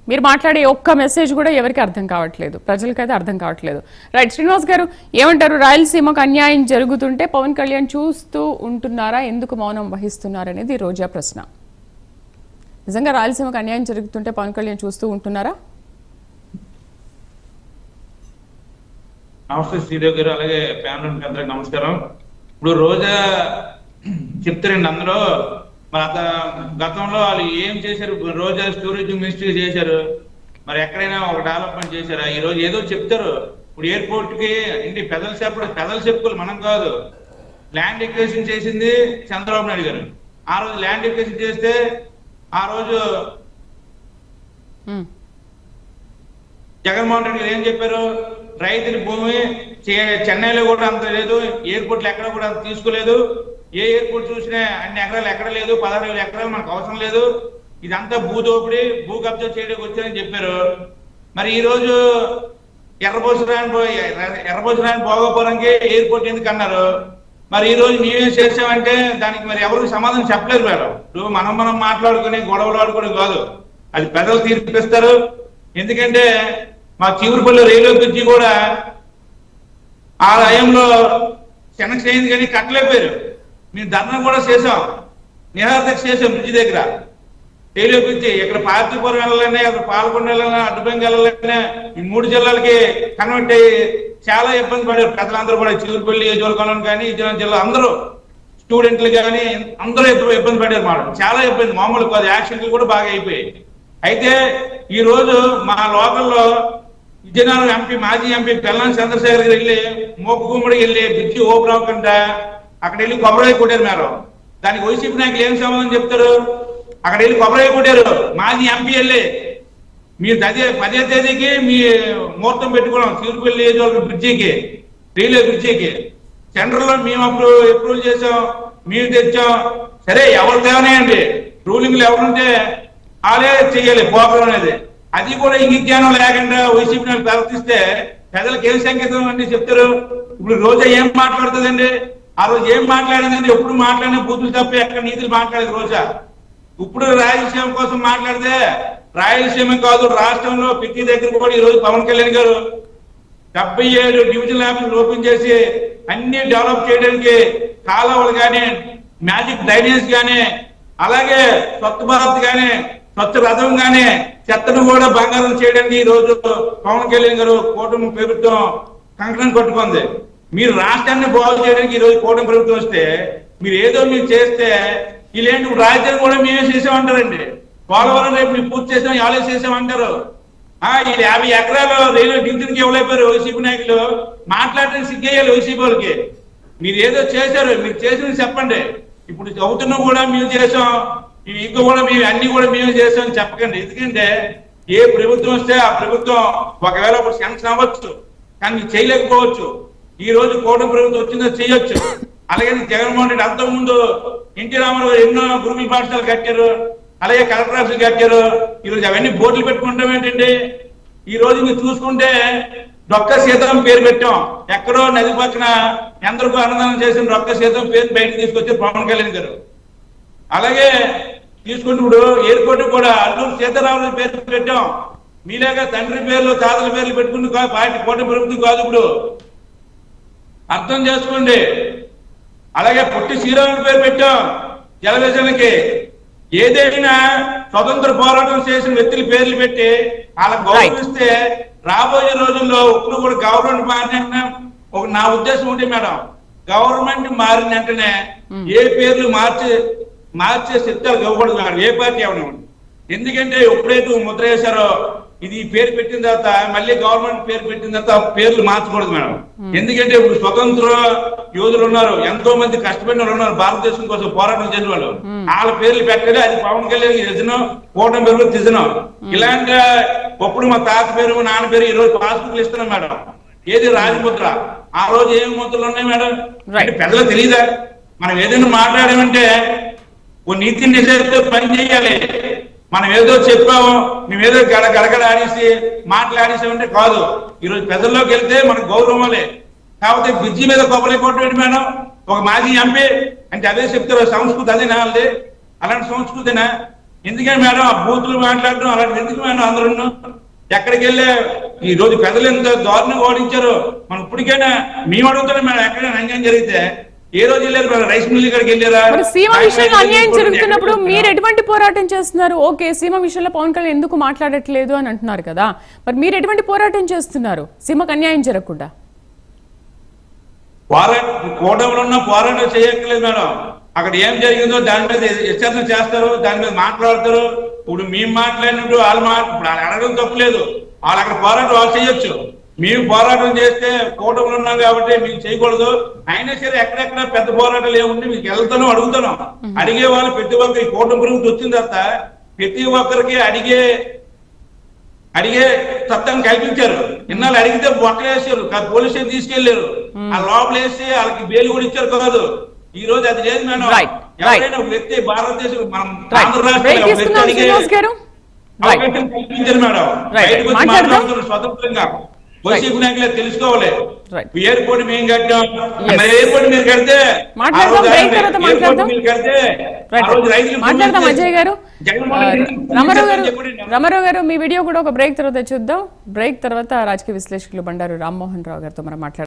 మీరు మాట్లాడే ఒక్క మెసేజ్ కూడా ఎవరికి అర్థం కావట్లేదు, ప్రజలకైతే అర్థం కావట్లేదు. రైట్, శ్రీనివాస్ గారు ఏమంటారు? రాయలసీమకు అన్యాయం జరుగుతుంటే పవన్ కళ్యాణ్ చూస్తూ ఉంటున్నారా, ఎందుకు మౌనం వహిస్తున్నారనేది రోజా ప్రశ్న. నిజంగా రాయలసీమకు అన్యాయం జరుగుతుంటే పవన్ కళ్యాణ్ చూస్తూ ఉంటున్నారా? నమస్తే శ్రీదేవి గారు, అలాగే ప్యానల్ అందరికి నమస్కారం. ఇప్పుడు రోజా చెప్తారండి అందులో గతంలో వాళ్ళు ఏం చేశారు, రోజా టూరిజం మినిస్ట్రీ చేశారు, మరి ఎక్కడైనా ఒక డెవలప్మెంట్ చేశారా? ఈ రోజు ఏదో చెప్తారు. ఇప్పుడు ఎయిర్పోర్ట్ కి ఇంటి పెదలు చెప్పుకోవాలి, మనం కాదు. ల్యాండ్ ఎక్వేషన్ చేసింది చంద్రబాబు నాయుడు గారు. ఆ రోజు ల్యాండ్ ఎక్వేషన్ చేస్తే ఆ రోజు జగన్మోహన్ రెడ్డి గారు ఏం చెప్పారు, రైతుల భూమి చెన్నైలో కూడా అంత లేదు, ఎయిర్పోర్ట్లు ఎక్కడ కూడా అంత తీసుకోలేదు, ఏ ఎయిర్పోర్ట్ చూసినా అన్ని ఎకరాలు ఎక్కడ లేదు, 16,000 ఎకరాలు మనకు అవసరం లేదు, ఇదంతా భూదోపిడి, భూ కబ్జా చేయడానికి వచ్చారని చెప్పారు. మరి ఈ రోజు ఎర్రబోసరాయని భోగపురంకి ఎయిర్పోర్ట్ ఎందుకు అన్నారు? మరి ఈ రోజు మేమేం చేసామంటే దానికి మరి ఎవరికి సమాధానం చెప్పలేదు మేడం. ఇప్పుడు మనం మాట్లాడుకుని గొడవలు ఆడుకోవడం కాదు, అది పెద్దలు తీర్పిస్తారు. ఎందుకంటే మా చీవురుపల్లి రైల్వే బ్రిడ్జి కూడా ఆ హయాంలో శనక్ష అయింది కానీ కట్టలేకపోయారు. మేము ధర్నా కూడా చేసాం, నిరాదీక్ష చేసాం బ్రిడ్జి దగ్గర. రైల్వే బ్రిడ్జి ఇక్కడ పార్తీపురం వెళ్ళాలన్నా, అక్కడ పాలకొండ వెళ్ళాలన్నా, అడ్డుబంకి వెళ్ళాలన్నా ఈ 3 జిల్లాలకి కన్వర్ట్ అయ్యి చాలా ఇబ్బంది పడారు ప్రజలందరూ కూడా. చీవురుపల్లి నియోజకవర్గంలో కానీ విజయనగరం జిల్లా అందరూ స్టూడెంట్లు కానీ అందరూ ఇబ్బంది పడారు మాట, చాలా ఇబ్బంది, మామూలు కాదు. యాక్సిడెంట్లు కూడా బాగా అయిపోయాయి. అయితే ఈ రోజు మా లోకల్లో విజయనగరం ఎంపీ, మాజీ ఎంపీ పెల్లాని చంద్రశేఖర్ గారు వెళ్ళి మోపుగుమ్మడికి వెళ్ళి బ్రిడ్జి ఓపెన్ అవ్వకుండా అక్కడ వెళ్ళి కొబ్బరి కొట్టారు మేడం. దానికి వైసీపీ నాయకులు ఏం సమాధానం చెప్తారు? అక్కడ వెళ్ళి కొబ్బరి కొట్టారు మాజీ ఎంపీ వెళ్ళి. మీరు 10వ తేదీకి మీ ముహూర్తం పెట్టుకున్నాం చీరుపల్లి బ్రిడ్జికి, రైల్వే బ్రిడ్జికి. సెంటర్ లో మేము అప్పుడు అప్రూవల్ చేసాం, మేము తెచ్చాం. సరే ఎవరు తేవనేయండి, రూలింగ్లు ఎవరుంటే వాళ్ళే చెయ్యాలి పోకడం అనేది. అది కూడా ఈ జ్ఞానం లేకుండా వైసీపీ ప్రవర్తిస్తే ప్రజలకు ఏం సంకేతం అండి చెప్తారు? ఇప్పుడు రోజా ఏం మాట్లాడుతుందండి? ఆ రోజు ఏం మాట్లాడిందండి? ఎప్పుడు మాట్లాడిన బూతులు తప్ప ఎక్కడ నీతులు మాట్లాడేది రోజా. ఇప్పుడు రాయలసీమ కోసం మాట్లాడితే రాయలసీమ కాదు, రాష్ట్రంలో ప్రతి దగ్గర కూడా ఈ రోజు పవన్ కళ్యాణ్ గారు 77 డివిజనల్ ఆఫీసులు ఓపెన్ చేసి అన్ని డెవలప్ చేయడానికి కాలువలు కానీ, మ్యాజిక్ డ్రైనేజ్ కానీ, అలాగే స్వచ్ఛ భారత్ కానీ, స్వచ్ఛ రథం కానీ, చెత్తను కూడా బంగారం చేయడానికి ఈ రోజు పవన్ కళ్యాణ్ గారు కూటమి ప్రభుత్వం కంకణం కట్టుకుంది. మీరు రాష్ట్రాన్ని బాగు చేయడానికి ఈ రోజు కూటమి ప్రభుత్వం వస్తే మీరు చేస్తే వీళ్ళేంటి రాజధాని కూడా మేమే చేసామంటారండి. పోలవరం రేపు మీరు పూర్తి చేసాం, ఎవరే చేసామంటారు. ఈ 50 ఎకరాలు రైల్వే డివిజన్కి ఇవ్వలేపారు వైసీపీ నాయకులు. మాట్లాడడానికి సిగ్గేయాలి వైసీపీ వాళ్ళకి. మీరు ఏదో చేశారు, మీరు చేసినది చెప్పండి. ఇప్పుడు అవుతున్నా కూడా మేము చేసాం, ఇంకా కూడా మేము అన్ని కూడా మేము చేసామని చెప్పకండి. ఎందుకంటే ఏ ప్రభుత్వం వస్తే ఆ ప్రభుత్వం ఒకవేళ ఒక శాంక్షన్ అవ్వచ్చు, కానీ చేయలేకపోవచ్చు. ఈ రోజు కూటమి ప్రభుత్వం వచ్చిందో చేయొచ్చు. అలాగే జగన్మోహన్ రెడ్డి అంతకుముందు ఎన్టీ రామారావు ఎన్నో గురుకుల పాఠశాలలు కట్టారు, అలాగే కలెక్టర్ ఆఫీసులు కట్టారు. ఈరోజు అవన్నీ బోర్డులు పెట్టుకుంటాం ఏంటండి? ఈ రోజు మీరు చూసుకుంటే డొక్క సీతం పేరు పెట్టాం, ఎక్కడో నది పక్కన ఎందరికో అన్నదానం చేసిన డొక్క సీతం పేరు బయటకు తీసుకొచ్చారు పవన్ కళ్యాణ్ గారు. అలాగే తీసుకుంటే ఇప్పుడు ఎయిర్పోర్ట్ కూడా అల్లూరు సీతారామరాజు పేరు పెట్టాం. మీలాగా తండ్రి పేర్లు తాతల పేర్లు పెట్టుకుని పార్టీ కూటమి ప్రభుత్వం కాదు. ఇప్పుడు అర్థం చేసుకోండి. అలాగే పొట్టి శ్రీరాములు పేరు పెట్టాం జలవిజన్కి. ఏదైనా స్వతంత్ర పోరాటం చేసిన వ్యక్తుల పేర్లు పెట్టి వాళ్ళకి గౌరవిస్తే రాబోయే రోజుల్లో ఇప్పుడు కూడా గవర్నమెంట్ మారిన నా ఉద్దేశం ఉంటే మేడం, గవర్నమెంట్ మారిన వెంటనే ఏ పేర్లు మార్చే సిద్ధాలు ఇవ్వకూడదు మేడం, ఏ పార్టీ ఇవ్వనివ్వండి. ఎందుకంటే ఎప్పుడైతే ముద్ర వేశారో ఇది పేరు పెట్టిన తర్వాత మళ్ళీ గవర్నమెంట్ పేరు పెట్టిన తర్వాత పేర్లు మార్చకూడదు మేడం. ఎందుకంటే ఇప్పుడు స్వతంత్ర యోధులు ఉన్నారు, ఎంతో మంది కష్టపడిన వాళ్ళు ఉన్నారు, భారతదేశం కోసం పోరాటం చేసిన వాళ్ళు. వాళ్ళ పేర్లు పెట్టాలి. అది పవన్ కళ్యాణ్ నిజనం, కూటమి పేరు నిజనం. ఇలాంటి అప్పుడు మా తాత పేరు, మా నాన్న పేరు ఈ రోజు పాస్బుక్లు ఇస్తున్నాం మేడం. ఏది రాజముద్ర, ఆ రోజు ఏమి ముద్రలు ఉన్నాయి మేడం అంటే పెద్దలు తెలియదా? మనం ఏదైనా మాట్లాడామంటే ఓ నీతి నిజాయితీతో పని చేయాలి. మనం ఏదో చెప్పాము, మేమేదో గడగడ ఆడేసి మాట్లాడేసామంటే కాదు. ఈరోజు ప్రజల్లోకి వెళ్తే మనకు గౌరవమే. కాకపోతే బ్రిడ్జి మీద కొబ్బరి కొట్టండి మేడం, ఒక మాజీ ఎంపీ అంటే అదే చెప్తారు. సంస్కృతి అదేనా వాళ్ళది? అలాంటి సంస్కృతినా? ఎందుకని మేడం ఆ బూతులు మాట్లాడడం అలాంటి ఎందుకు మేడం అందరూ ఎక్కడికి వెళ్ళే ఈ రోజు పెద్దలు ఎంత దారుణంగా ఓడించారు మనం ఇప్పటికైనా మేము అడుగుతున్నాం మేడం ఎక్కడైనా అన్యాయం జరిగితే ఏ రోజు వెళ్ళారు మేడం రైస్ మిల్ కాడికి వెళ్ళారా మరి సీమ విషయంలో అన్యాయం జరుగుతున్నప్పుడు మీరు ఎటువంటి పోరాటం చేస్తున్నారు? ఓకే, సీమ విషయంలో పవన్ కళ్యాణ్ ఎందుకు మాట్లాడట్లేదు అని అంటున్నారు కదా, మరి మీరు ఎటువంటి పోరాటం చేస్తున్నారు సీమకు అన్యాయం జరగకుండా? కూటమిలో ఉన్న పోరాటం చేయక్కర్లేదు మేడం. అక్కడ ఏం జరిగిందో దాని మీద విచారణ చేస్తారు, దాని మీద మాట్లాడతారు. ఇప్పుడు మేము మాట్లాడినట్టు వాళ్ళు ఇప్పుడు వాళ్ళు అడగడం తప్పులేదు, వాళ్ళు అక్కడ పోరాటం వాళ్ళు చేయొచ్చు. మేము పోరాటం చేస్తే కూటమిలో ఉన్నాం కాబట్టి మీకు చేయకూడదు. అయినా సరే ఎక్కడెక్కడ పెద్ద పోరాటాలు ఏముంది మీకు వెళ్తాను అడుగుతున్నాం. అడిగే వాళ్ళు ప్రతి ఒక్కరు ఈ కూటమి గురించి వచ్చిన తర్వాత ప్రతి ఒక్కరికి అడిగే చట్టం కల్పించారు. ఇన్నాళ్ళు అడిగితే బొక్కలేసారు, పోలీస్ స్టేషన్ తీసుకెళ్లారు, ఆ లోపల వేసి వాళ్ళకి బెయిల్ కూడా ఇచ్చారు కాదు. ఈ రోజు అది లేదు మేడం. ఎవరైనా ఒక వ్యక్తి భారతదేశం మనం ఆంధ్ర రాష్ట్రంలో అడిగే అవకాశం కల్పించారు మేడం. బయటకు వచ్చి మాట్లాడుతున్నారు స్వతంత్రంగా. వైసీపీ నాయకులే తెలుసుకోవాలి. ఎయిర్పోర్ట్ మేము కట్టాం, ఎయిర్పోర్ట్ మీరు కడితే అజయ్ గారు, రామారావు గారు మీ వీడియో కూడా ఒక బ్రేక్ తర్వాత చూద్దాం. బ్రేక్ తర్వాత రాజకీయ విశ్లేషకులు బండారు రామ్మోహన్ రావు గారితో మనం మాట్లాడదాం.